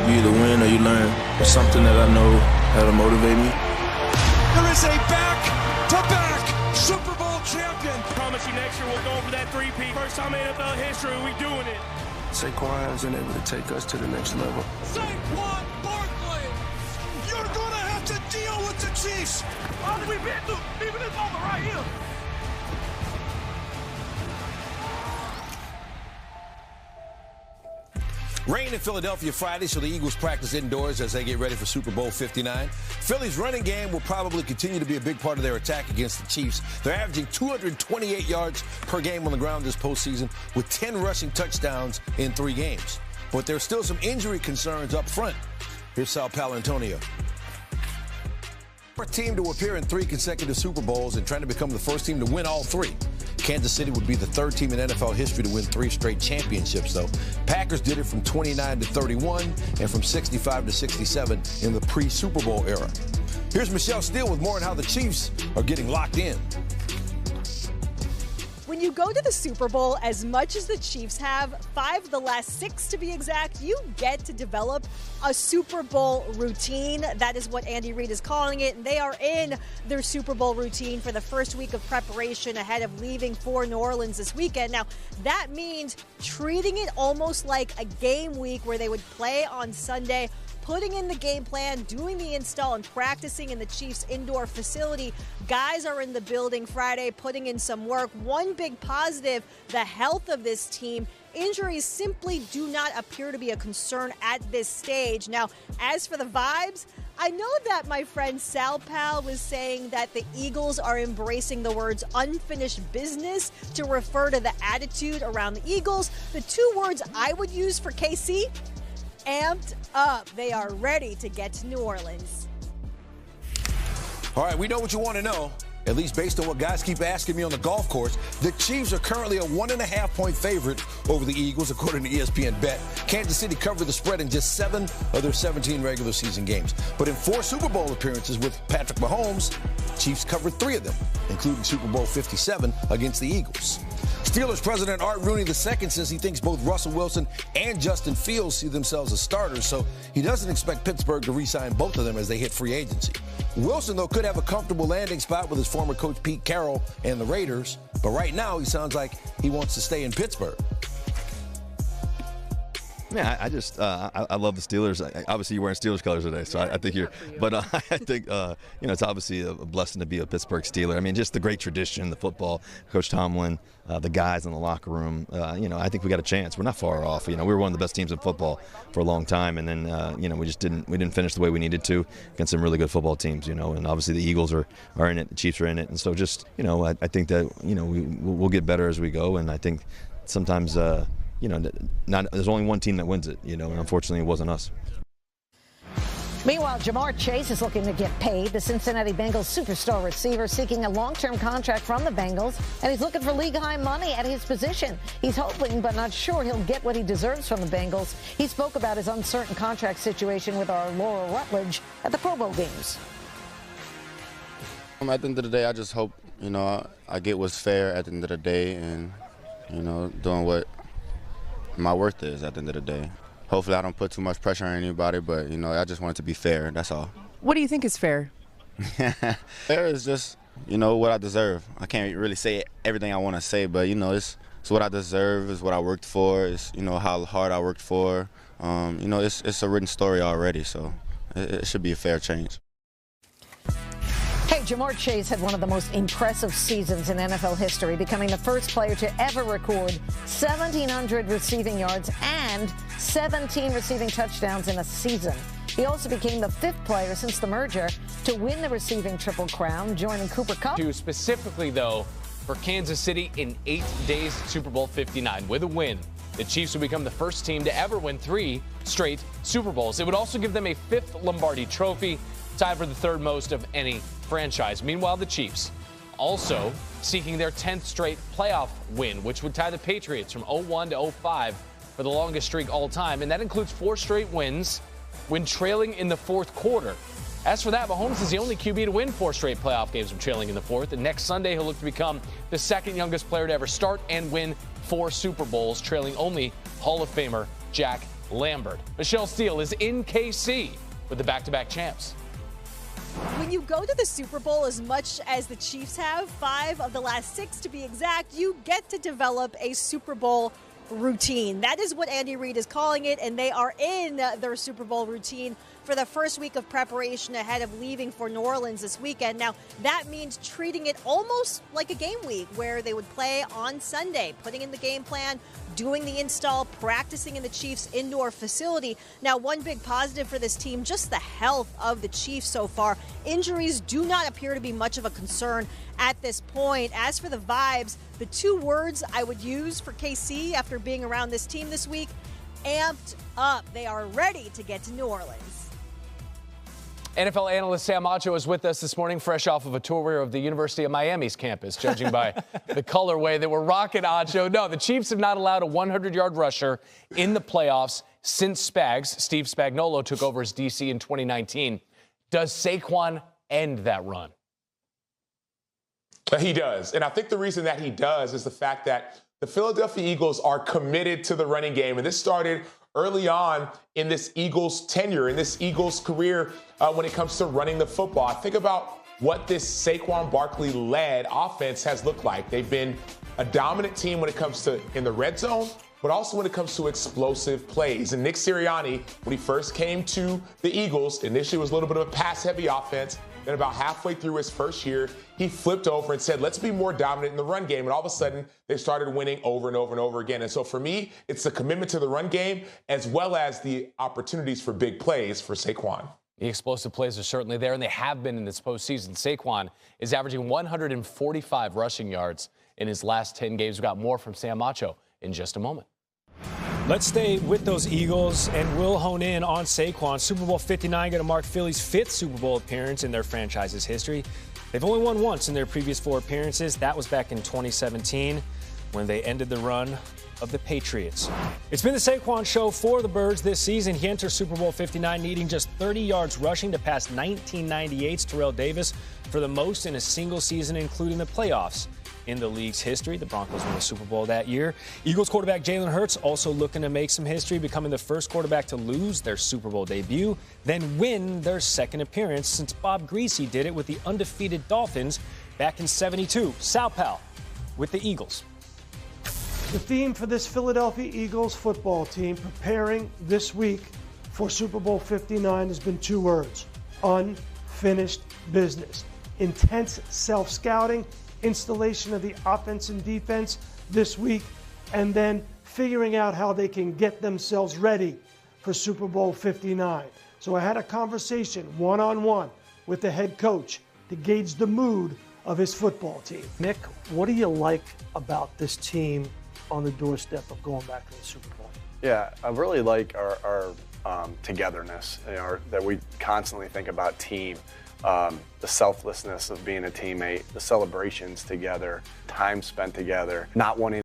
You either win or you learn. It's something that I know how to motivate me. There is a back-to-back Super Bowl champion. Promise you next year we'll go for that three-peat. First time in NFL history, we doing it. Saquon isn't able to take us to the next level. Saquon Barkley, you're going to have to deal with the Chiefs. All we've been through, even this moment right here. Rain in Philadelphia Friday, so the Eagles practice indoors as they get ready for Super Bowl 59. Philly's running game will probably continue to be a big part of their attack against the Chiefs. They're averaging 228 yards per game on the ground this postseason with 10 rushing touchdowns in 3 games. But there's still some injury concerns up front. Here's Sal Paolantonio. Our team to appear in 3 consecutive Super Bowls and trying to become the first team to win all 3. Kansas City would be the 3rd team in NFL history to win 3 straight championships, though. Packers did it from 29 to 31 and from 65 to 67 in the pre-Super Bowl era. Here's Michelle Steele with more on how the Chiefs are getting locked in. When you go to the Super Bowl, as much as the Chiefs have, 5 of the last 6 to be exact, you get to develop a Super Bowl routine. That is what Andy Reid is calling it. And they are in their Super Bowl routine for the first week of preparation ahead of leaving for New Orleans this weekend. Now, that means treating it almost like a game week where they would play on Sunday, putting in the game plan, doing the install, and practicing in the Chiefs' indoor facility. Guys are in the building Friday, putting in some work. One big positive, the health of this team. Injuries simply do not appear to be a concern at this stage. Now, as for the vibes, I know that my friend Sal Pal was saying that the Eagles are embracing the words unfinished business to refer to the attitude around the Eagles. The 2 words I would use for KC, amped up. They are ready to get to New Orleans. All right, we know what you want to know, at least based on what guys keep asking me on the golf course. The Chiefs are currently a 1.5-point favorite over the Eagles, according to ESPN Bet. Kansas City covered the spread in just 7 of their 17 regular season games. But in 4 Super Bowl appearances with Patrick Mahomes, Chiefs covered 3 of them, including Super Bowl 57 against the Eagles. Steelers president Art Rooney II says he thinks both Russell Wilson and Justin Fields see themselves as starters, so he doesn't expect Pittsburgh to re-sign both of them as they hit free agency. Wilson, though, could have a comfortable landing spot with his former coach Pete Carroll and the Raiders, but right now he sounds like he wants to stay in Pittsburgh. Man, I love the Steelers. Obviously, you're wearing Steelers colors today, so I think you're. But I think it's obviously a blessing to be a Pittsburgh Steeler. I mean, just the great tradition, the football, Coach Tomlin, the guys in the locker room. I think we got a chance. We're not far off. We were one of the best teams in football for a long time, and then we just didn't finish the way we needed to against some really good football teams. And obviously the Eagles are in it, the Chiefs are in it, and so just I think that we'll get better as we go, and I think sometimes. There's only one team that wins it, and unfortunately it wasn't us. Meanwhile, Jamar Chase is looking to get paid. The Cincinnati Bengals superstar receiver seeking a long-term contract from the Bengals, and he's looking for league-high money at his position. He's hoping but not sure he'll get what he deserves from the Bengals. He spoke about his uncertain contract situation with our Laura Rutledge at the Pro Bowl games. At the end of the day, I just hope, I get what's fair at the end of the day and, doing what my worth is at the end of the day. Hopefully I don't put too much pressure on anybody, but, I just want it to be fair. That's all. What do you think is fair? Fair is just, what I deserve. I can't really say everything I want to say, but, it's what I deserve, is what I worked for, it's, how hard I worked for. It's a written story already, so it should be a fair change. Hey, Jamar Chase had one of the most impressive seasons in NFL history, becoming the first player to ever record 1,700 receiving yards and 17 receiving touchdowns in a season. He also became the 5th player since the merger to win the receiving Triple Crown, joining Cooper Kupp. Specifically, though, for Kansas City in 8 days at Super Bowl 59. With a win, the Chiefs would become the first team to ever win 3 straight Super Bowls. It would also give them a 5th Lombardi trophy, tied for the 3rd most of any franchise. Meanwhile, the Chiefs also seeking their 10th straight playoff win, which would tie the Patriots from 0-1 to 0-5 for the longest streak all time. And that includes 4 straight wins when trailing in the 4th quarter. As for that, Mahomes is the only QB to win 4 straight playoff games from trailing in the 4th. And next Sunday, he'll look to become the 2nd youngest player to ever start and win 4 Super Bowls, trailing only Hall of Famer Jack Lambert. Michelle Steele is in KC with the back-to-back champs. When you go to the Super Bowl as much as the Chiefs have, 5 of the last 6 to be exact, you get to develop a Super Bowl routine. That is what Andy Reid is calling it, and they are in their Super Bowl routine for the first week of preparation ahead of leaving for New Orleans this weekend. Now, that means treating it almost like a game week where they would play on Sunday, putting in the game plan, doing the install, practicing in the Chiefs' indoor facility. Now, one big positive for this team, just the health of the Chiefs so far. Injuries do not appear to be much of a concern at this point. As for the vibes, the 2 words I would use for KC after being around this team this week, amped up. They are ready to get to New Orleans. NFL analyst Sam Acho is with us this morning, fresh off of a tour of the University of Miami's campus, judging by the colorway that we're rocking, Acho. No, the Chiefs have not allowed a 100-yard rusher in the playoffs since Spags, Steve Spagnuolo, took over as DC in 2019. Does Saquon end that run? He does. And I think the reason that he does is the fact that the Philadelphia Eagles are committed to the running game. And this started early on in this Eagles tenure, in this Eagles career when it comes to running the football. Think about what this Saquon Barkley-led offense has looked like. They've been a dominant team when it comes to in the red zone, but also when it comes to explosive plays. And Nick Sirianni, when he first came to the Eagles, initially was a little bit of a pass-heavy offense. Then about halfway through his first year, he flipped over and said, let's be more dominant in the run game. And all of a sudden, they started winning over and over and over again. And so for me, it's the commitment to the run game as well as the opportunities for big plays for Saquon. The explosive plays are certainly there, and they have been in this postseason. Saquon is averaging 145 rushing yards in his last 10 games. We've got more from Sam Acho in just a moment. Let's stay with those Eagles, and we'll hone in on Saquon. Super Bowl 59 going to mark Philly's 5th Super Bowl appearance in their franchise's history. They've only won once in their previous 4 appearances. That was back in 2017 when they ended the run of the Patriots. It's been the Saquon show for the Birds this season. He enters Super Bowl 59 needing just 30 yards rushing to pass 1998's Terrell Davis for the most in a single season, including the playoffs. In the league's history, the Broncos won the Super Bowl that year. Eagles quarterback Jalen Hurts also looking to make some history, becoming the first quarterback to lose their Super Bowl debut, then win their second appearance since Bob Greasy did it with the undefeated Dolphins back in '72. Sal Pal with the Eagles. The theme for this Philadelphia Eagles football team preparing this week for Super Bowl 59 has been 2 words: unfinished business. Intense self-scouting, installation of the offense and defense this week, and then figuring out how they can get themselves ready for Super Bowl 59. So I had a conversation one-on-one with the head coach to gauge the mood of his football team. Nick, what do you like about this team on the doorstep of going back to the Super Bowl? Yeah, I really like our togetherness, that we constantly think about team. The selflessness of being a teammate, the celebrations together, time spent together, not wanting